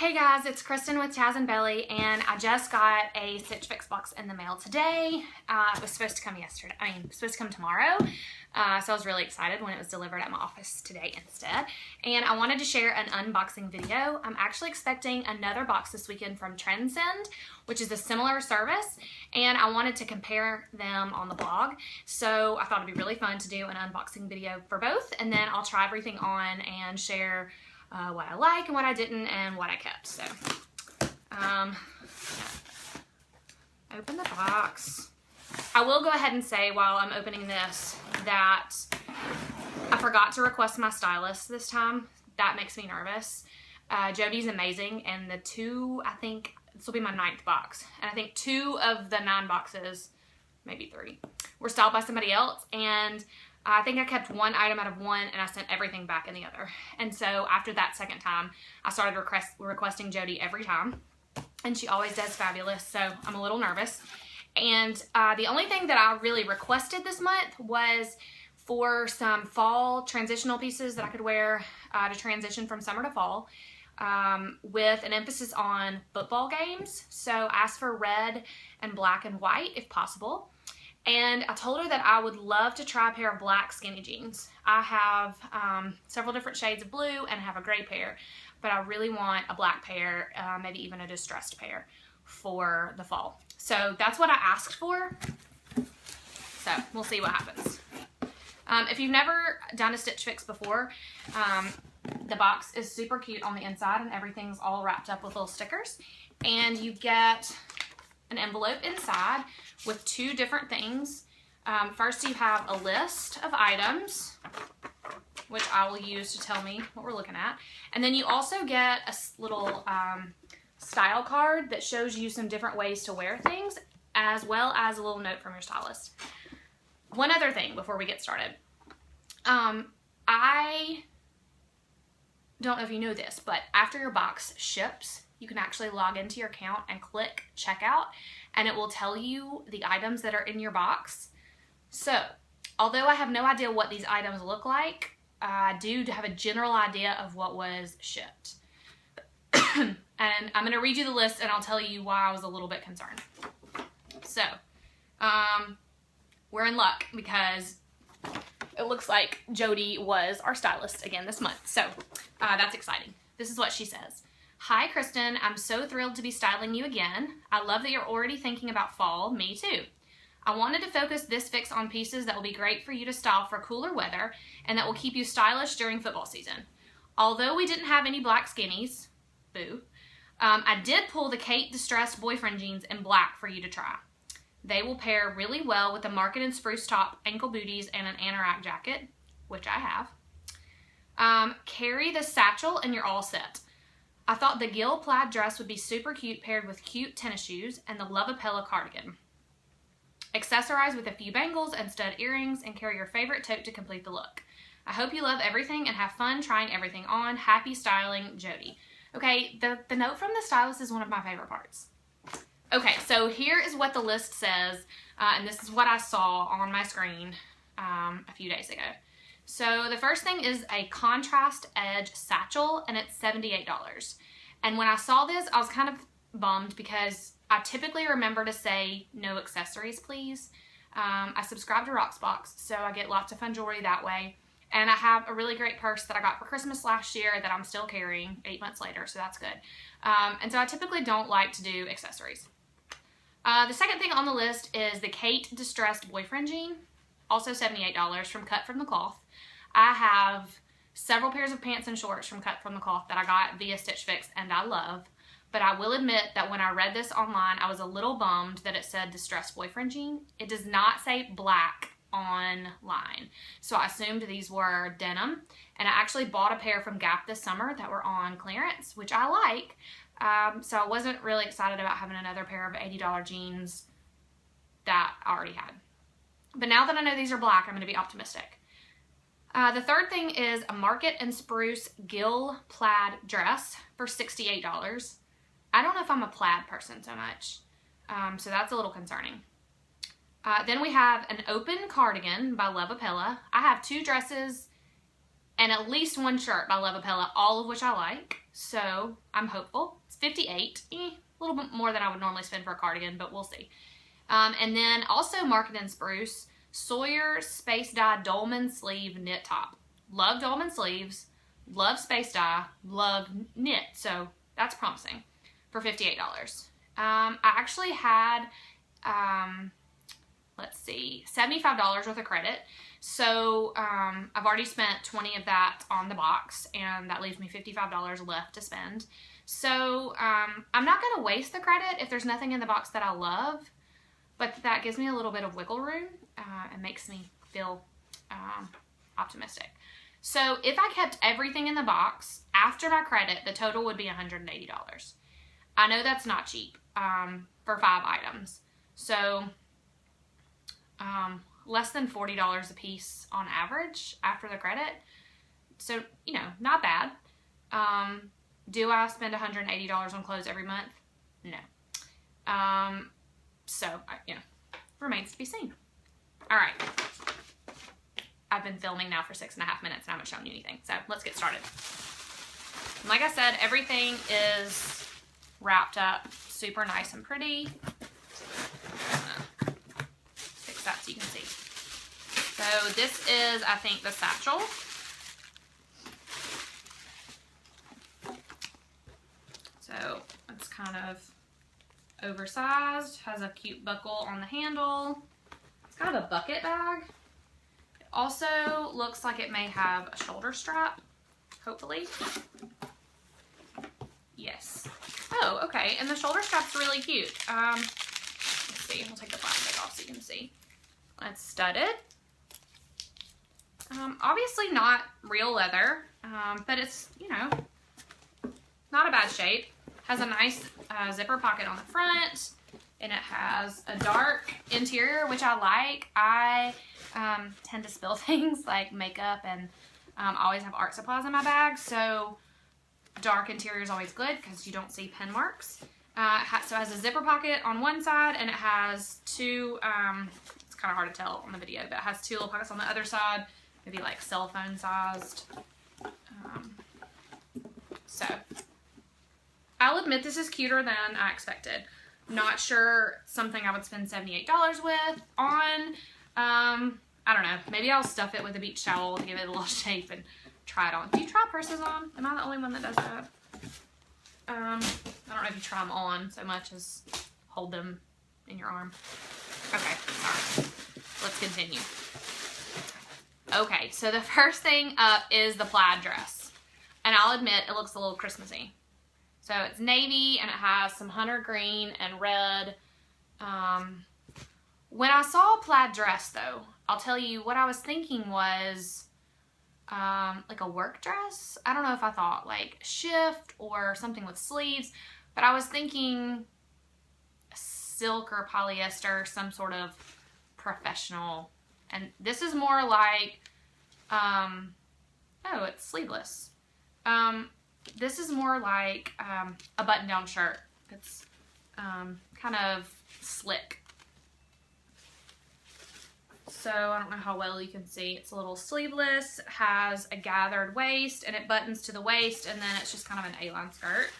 Hey guys, it's Kristen with Taz and Belly, and I just got a Stitch Fix box in the mail today. It was supposed to come tomorrow. So I was really excited when it was delivered at my office today instead. And I wanted to share an unboxing video. I'm actually expecting another box this weekend from Trendsend, which is a similar service, and I wanted to compare them on the blog. So I thought it'd be really fun to do an unboxing video for both, and then I'll try everything on and share what I like and what I didn't and what I kept. So, open the box. I will go ahead and say while I'm opening this that I forgot to request my stylist this time. That makes me nervous. Jody's amazing, and I think this will be my 9th box, and I think 2 of the 9 boxes, maybe 3, were styled by somebody else, and I think I kept 1 item out of 1 and I sent everything back in the other. And so after that second time, I started requesting Jody every time, and she always does fabulous, so I'm a little nervous. And the only thing that I really requested this month was for some fall transitional pieces that I could wear to transition from summer to fall, with an emphasis on football games. So I asked for red and black and white if possible. And I told her that I would love to try a pair of black skinny jeans. I have several different shades of blue and I have a gray pair, but I really want a black pair, maybe even a distressed pair for the fall. So that's what I asked for. So we'll see what happens. If you've never done a Stitch Fix before, the box is super cute on the inside and everything's all wrapped up with little stickers. And you get an envelope inside with 2 different things. First you have a list of items, which I will use to tell me what we're looking at. And then you also get a little style card that shows you some different ways to wear things, as well as a little note from your stylist. One other thing before we get started. I don't know if you know this, but after your box ships, you can actually log into your account and click checkout, and it will tell you the items that are in your box. So, although I have no idea what these items look like, I do have a general idea of what was shipped. And I'm going to read you the list and I'll tell you why I was a little bit concerned. So, we're in luck because it looks like Jody was our stylist again this month. So, that's exciting. This is what she says. Hi Kristen, I'm so thrilled to be styling you again. I love that you're already thinking about fall, me too. I wanted to focus this fix on pieces that will be great for you to style for cooler weather and that will keep you stylish during football season. Although we didn't have any black skinnies, boo, I did pull the Kate Distressed boyfriend jeans in black for you to try. They will pair really well with the Market and Spruce top, ankle booties, and an anorak jacket, which I have. Carry the satchel and you're all set. I thought the Gill plaid dress would be super cute paired with cute tennis shoes and the Lovapella cardigan. Accessorize with a few bangles and stud earrings and carry your favorite tote to complete the look. I hope you love everything and have fun trying everything on. Happy styling, Jody. Okay, the note from the stylist is one of my favorite parts. Okay, so here is what the list says, and this is what I saw on my screen a few days ago. So the first thing is a contrast edge satchel, and it's $78. And when I saw this, I was kind of bummed because I typically remember to say no accessories, please. I subscribe to Rocksbox, so I get lots of fun jewelry that way. And I have a really great purse that I got for Christmas last year that I'm still carrying 8 months later, so that's good. And so I typically don't like to do accessories. The second thing on the list is the Kate Distressed boyfriend jean, also $78 from Cut From The Cloth. I have several pairs of pants and shorts from Cut From The Cloth that I got via Stitch Fix and I love, but I will admit that when I read this online, I was a little bummed that it said Distressed boyfriend jean. It does not say black online, so I assumed these were denim, and I actually bought a pair from Gap this summer that were on clearance, which I like, so I wasn't really excited about having another pair of $80 jeans that I already had. But now that I know these are black, I'm going to be optimistic. The third thing is a Market and Spruce Gill plaid dress for $68. I don't know if I'm a plaid person so much, so that's a little concerning. Then we have an open cardigan by Lovapella. I have 2 dresses and at least 1 shirt by Lovapella, all of which I like. So I'm hopeful. It's $58, a little bit more than I would normally spend for a cardigan, but we'll see. And then also Market and Spruce, Sawyer Space Dye Dolman Sleeve Knit Top. Love Dolman sleeves, love space dye, love knit, so that's promising for $58. I actually had, let's see, $75 worth of credit. So I've already spent 20 of that on the box, and that leaves me $55 left to spend. So I'm not going to waste the credit if there's nothing in the box that I love, but that gives me a little bit of wiggle room and makes me feel optimistic. So if I kept everything in the box, after my credit, the total would be $180. I know that's not cheap for 5 items. So less than $40 a piece on average after the credit. So, you know, not bad. Do I spend $180 on clothes every month? No. So, you know, remains to be seen. All right. I've been filming now for 6.5 minutes and I haven't shown you anything. So let's get started. And like I said, everything is wrapped up super nice and pretty. Fix that so you can see. So this is, I think, the satchel. So it's kind of oversized, has a cute buckle on the handle. It's kind of a bucket bag. It also looks like it may have a shoulder strap, hopefully. Yes. Oh, okay, and the shoulder strap's really cute. Let's see, we'll take the plastic off so you can see. It's studded. Obviously not real leather, but it's, you know, not a bad shape. Has a nice zipper pocket on the front, and it has a dark interior, which I like. I tend to spill things like makeup, and always have art supplies in my bag, so dark interior is always good because you don't see pen marks. So it has a zipper pocket on one side, and it has two, it's kind of hard to tell on the video, but it has 2 little pockets on the other side, maybe like cell phone sized. So I'll admit this is cuter than I expected. Not sure something I would spend $78 with on. I don't know. Maybe I'll stuff it with a beach towel to give it a little shape and try it on. Do you try purses on? Am I the only one that does that? I don't know if you try them on so much as hold them in your arm. Okay, sorry. Let's continue. Okay, so the first thing up is the plaid dress. And I'll admit, it looks a little Christmassy. So it's navy, and it has some hunter green and red. When I saw a plaid dress, though, I'll tell you what I was thinking was like a work dress. I don't know if I thought like shift or something with sleeves, but I was thinking silk or polyester, some sort of professional. And this is more like, oh, it's sleeveless. This is more like a button-down shirt. It's kind of slick. So I don't know how well you can see. It's a little sleeveless, has a gathered waist, and it buttons to the waist, and then it's just kind of an A-line skirt.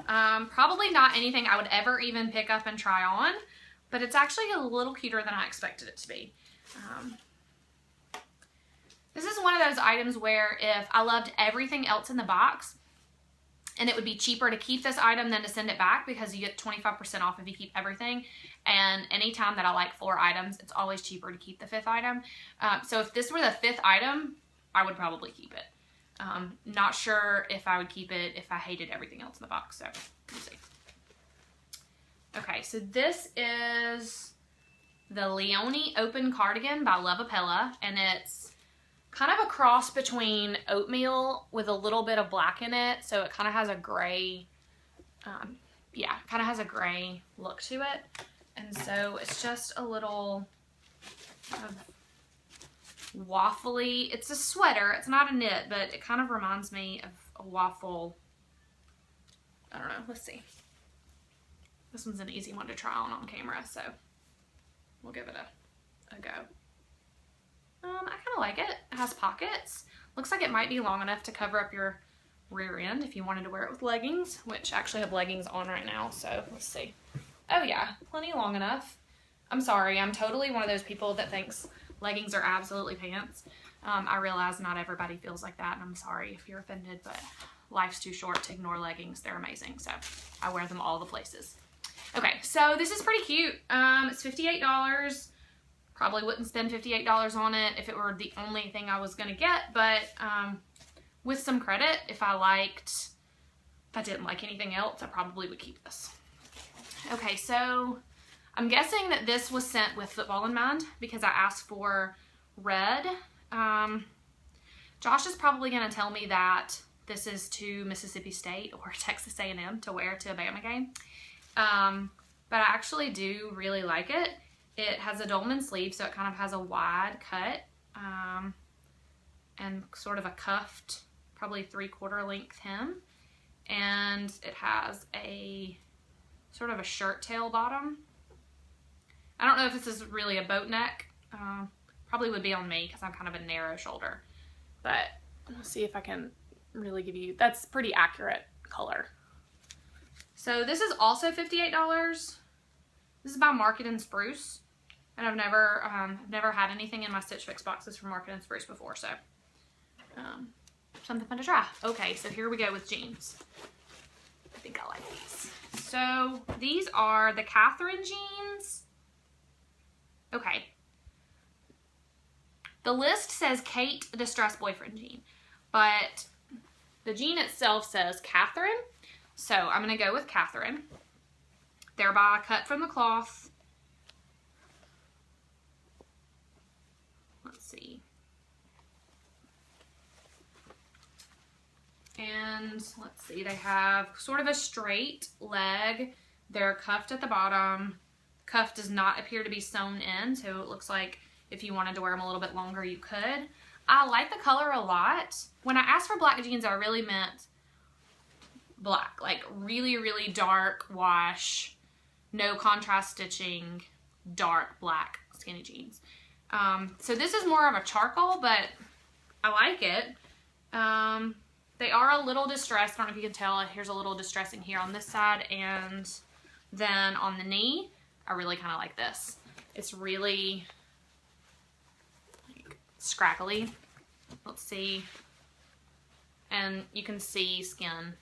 Probably not anything I would ever even pick up and try on, but it's actually a little cuter than I expected it to be. This is one of those items where if I loved everything else in the box, and it would be cheaper to keep this item than to send it back because you get 25% off if you keep everything. And anytime that I like 4 items, it's always cheaper to keep the 5th item. So if this were the 5th item, I would probably keep it. Not sure if I would keep it if I hated everything else in the box. So let's see. Okay, so this is the Leonie Open Cardigan by Lovapella, and it's kind of a cross between oatmeal with a little bit of black in it, so it kind of has a gray, yeah, kind of has a gray look to it, and so it's just a little kind of waffly. It's a sweater, it's not a knit, but it kind of reminds me of a waffle. I don't know, let's see. This one's an easy one to try on camera, so we'll give it a go. I kind of like it. It has pockets. Looks like it might be long enough to cover up your rear end if you wanted to wear it with leggings, which I actually have leggings on right now, so let's see. Oh yeah, plenty long enough. I'm sorry, I'm totally one of those people that thinks leggings are absolutely pants. I realize not everybody feels like that, and I'm sorry if you're offended, but life's too short to ignore leggings. They're amazing, so I wear them all the places. Okay, so this is pretty cute. It's $58. Probably wouldn't spend $58 on it if it were the only thing I was gonna get, but with some credit, if I didn't like anything else, I probably would keep this. Okay, so I'm guessing that this was sent with football in mind because I asked for red. Josh is probably gonna tell me that this is to Mississippi State or Texas A&M to wear to a Bama game. But I actually do really like it. It has a dolman sleeve, so it kind of has a wide cut, and sort of a cuffed, probably 3/4 length hem. And it has a sort of a shirt tail bottom. I don't know if this is really a boat neck. Probably would be on me because I'm kind of a narrow shoulder. But let's see if I can really give you, that's pretty accurate color. So this is also $58. This is by Market and Spruce. And I've never had anything in my Stitch Fix boxes from Market and Spruce before, so something fun to try. Okay, so here we go with jeans. I think I like these. So these are the Catherine jeans. Okay. The list says Kate Distressed Boyfriend jean, but the jean itself says Catherine. So I'm going to go with Catherine. Thereby cut from the cloth. Let's see. And let's see, they have sort of a straight leg. They're cuffed at the bottom. Cuff does not appear to be sewn in, so it looks like if you wanted to wear them a little bit longer, you could. I like the color a lot. When I asked for black jeans, I really meant black, like really, really dark wash, no contrast stitching, dark black skinny jeans. So this is more of a charcoal, but I like it. They are a little distressed. I don't know if you can tell. Here's a little distressing here on this side, and then on the knee, I really kind of like this. It's really like scraggly. Let's see. And you can see skin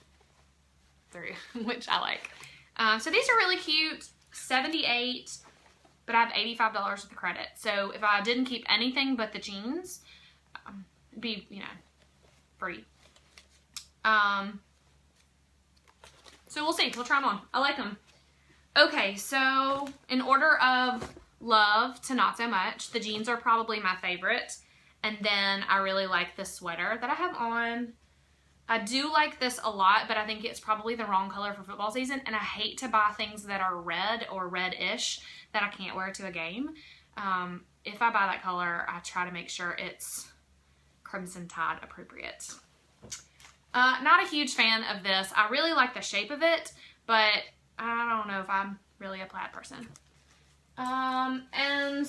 through, which I like. So these are really cute. $78, but I have $85 with the credit. So if I didn't keep anything but the jeans, it'd be, you know, free. So we'll see. We'll try them on. I like them. Okay, so in order of love to not so much, the jeans are probably my favorite. And then I really like this sweater that I have on. I do like this a lot, but I think it's probably the wrong color for football season. And I hate to buy things that are red or red-ish that I can't wear to a game. If I buy that color, I try to make sure it's Crimson Tide appropriate. Not a huge fan of this. I really like the shape of it, but I don't know if I'm really a plaid person. And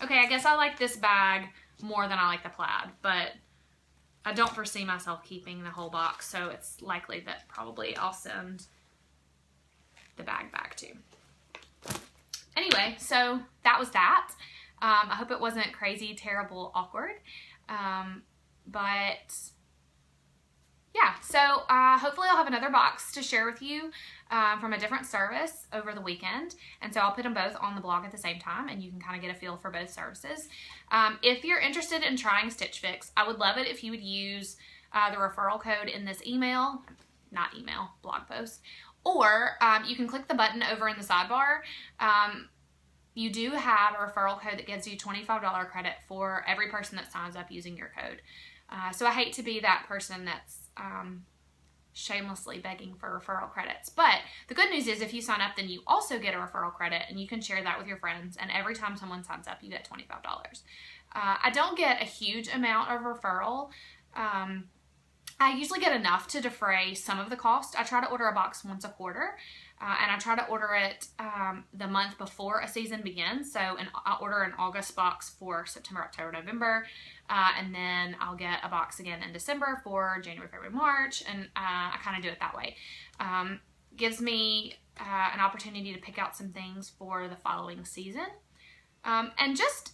okay, I guess I like this bag more than I like the plaid, but I don't foresee myself keeping the whole box, so it's likely that probably I'll send the bag back too. Anyway, so that was that. I hope it wasn't crazy, terrible, awkward. But yeah, so hopefully I'll have another box to share with you from a different service over the weekend. And so I'll put them both on the blog at the same time, and you can kind of get a feel for both services. If you're interested in trying Stitch Fix, I would love it if you would use the referral code in this email, not email, blog post. Or you can click the button over in the sidebar. You do have a referral code that gives you $25 credit for every person that signs up using your code. So I hate to be that person that's shamelessly begging for referral credits. But the good news is if you sign up, then you also get a referral credit, and you can share that with your friends. And every time someone signs up, you get $25. I don't get a huge amount of referral. I usually get enough to defray some of the cost. I try to order a box once a quarter, and I try to order it the month before a season begins. So I'll order an August box for September, October, November, and then I'll get a box again in December for January, February, March, and I kind of do it that way. Gives me an opportunity to pick out some things for the following season. And just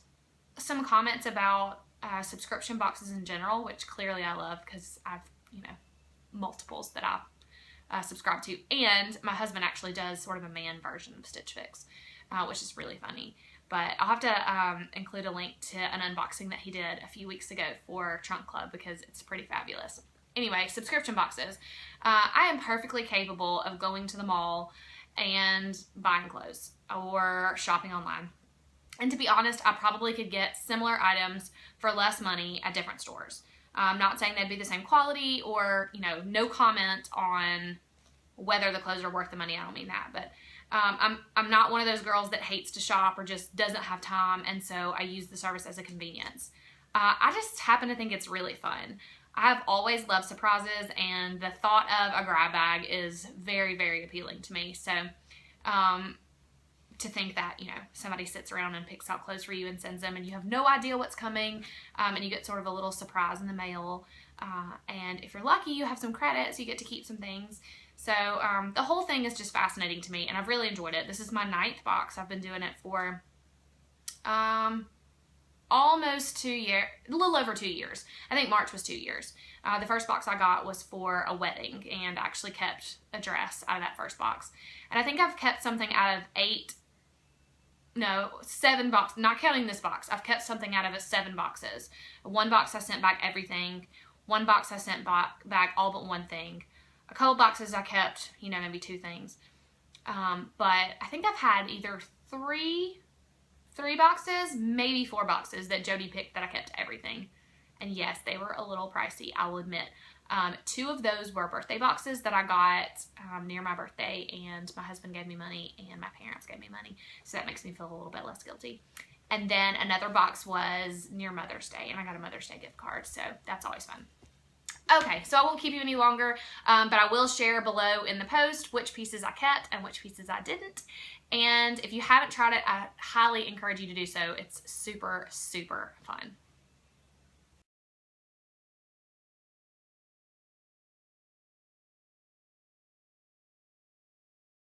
some comments about subscription boxes in general, which clearly I love because I've, multiples that I subscribe to. And my husband actually does sort of a man version of Stitch Fix, which is really funny. But I'll have to include a link to an unboxing that he did a few weeks ago for Trunk Club because it's pretty fabulous. Anyway, subscription boxes. I am perfectly capable of going to the mall and buying clothes or shopping online. And to be honest, I probably could get similar items for less money at different stores. I'm not saying they'd be the same quality or, no comment on whether the clothes are worth the money. I don't mean that, but I'm not one of those girls that hates to shop or just doesn't have time, and so I use the service as a convenience. I just happen to think it's really fun. I've always loved surprises, and the thought of a grab bag is very, very appealing to me. So to think that, somebody sits around and picks out clothes for you and sends them, and you have no idea what's coming, and you get sort of a little surprise in the mail. And if you're lucky, you have some credits, you get to keep some things. So the whole thing is just fascinating to me, and I've really enjoyed it. This is my 9th box. I've been doing it for almost 2 years, a little over 2 years. I think March was 2 years. The first box I got was for a wedding, and I actually kept a dress out of that first box. And I think I've kept something out of 7 boxes, not counting this box. I've kept something out of it 7 boxes. One box I sent back everything. One box I sent back all but one thing. A couple boxes I kept, maybe 2 things. But I think I've had either 3 boxes, maybe 4 boxes that Jody picked that I kept everything. And yes, they were a little pricey, I will admit. 2 of those were birthday boxes that I got near my birthday, and my husband gave me money and my parents gave me money. So that makes me feel a little bit less guilty. And then another box was near Mother's Day, and I got a Mother's Day gift card, so that's always fun. Okay, so I won't keep you any longer, but I will share below in the post which pieces I kept and which pieces I didn't. And if you haven't tried it, I highly encourage you to do so. It's super, super fun.